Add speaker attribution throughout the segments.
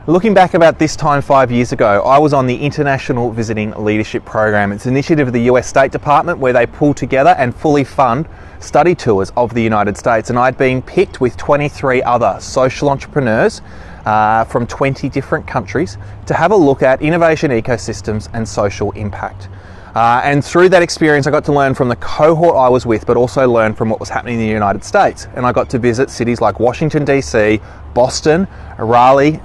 Speaker 1: Looking back about this time 5 years ago, I was on the International Visiting Leadership Program. It's an initiative of the US State Department where they pull together and fully fund study tours of the United States. And I'd been picked with 23 other social entrepreneurs from 20 different countries to have a look at innovation ecosystems and social impact. And through that experience, I got to learn from the cohort I was with, but also learn from what was happening in the United States. And I got to visit cities like Washington, DC, Boston, Raleigh,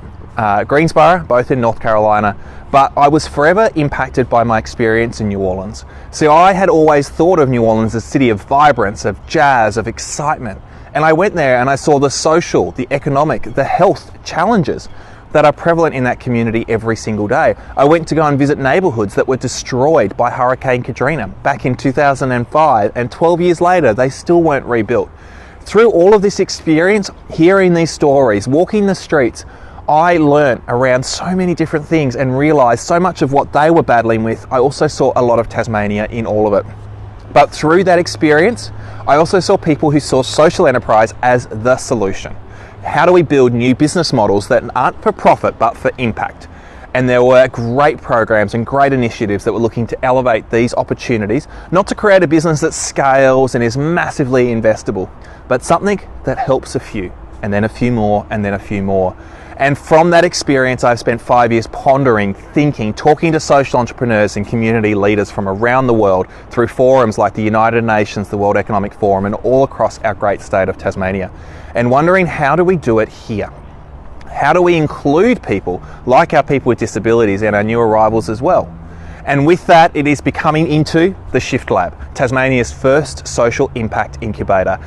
Speaker 1: Greensboro, both in North Carolina, but I was forever impacted by my experience in New Orleans. See, I had always thought of New Orleans as a city of vibrance, of jazz, of excitement. And I went there and I saw the social, the economic, the health challenges that are prevalent in that community every single day. I went to go and visit neighborhoods that were destroyed by Hurricane Katrina back in 2005, and 12 years later, they still weren't rebuilt. Through all of this experience, hearing these stories, walking the streets, I learnt around so many different things and realised so much of what they were battling with. I also saw a lot of Tasmania in all of it. But through that experience, I also saw people who saw social enterprise as the solution. How do we build new business models that aren't for profit but for impact? And there were great programs and great initiatives that were looking to elevate these opportunities, not to create a business that scales and is massively investable, but something that helps a few, and then a few more, and then a few more. And from that experience, I've spent 5 years pondering, thinking, talking to social entrepreneurs and community leaders from around the world through forums like the United Nations, the World Economic Forum, and all across our great state of Tasmania. And wondering, how do we do it here? How do we include people like our people with disabilities and our new arrivals as well? And with that, it is becoming into the Shift Lab, Tasmania's first social impact incubator.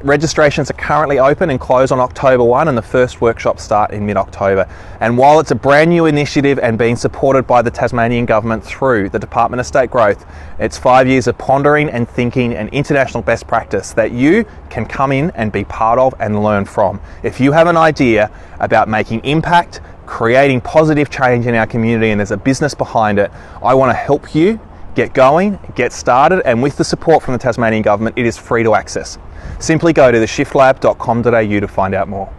Speaker 1: Registrations are currently open and close on October 1, and the first workshops start in mid-October. And while it's a brand new initiative and being supported by the Tasmanian government through the Department of State Growth, it's 5 years of pondering and thinking and international best practice that you can come in and be part of and learn from. If you have an idea about making impact, creating positive change in our community, and there's a business behind it, I want to help you get going, get started, and with the support from the Tasmanian government, it is free to access. Simply go to theshiftlab.com.au to find out more.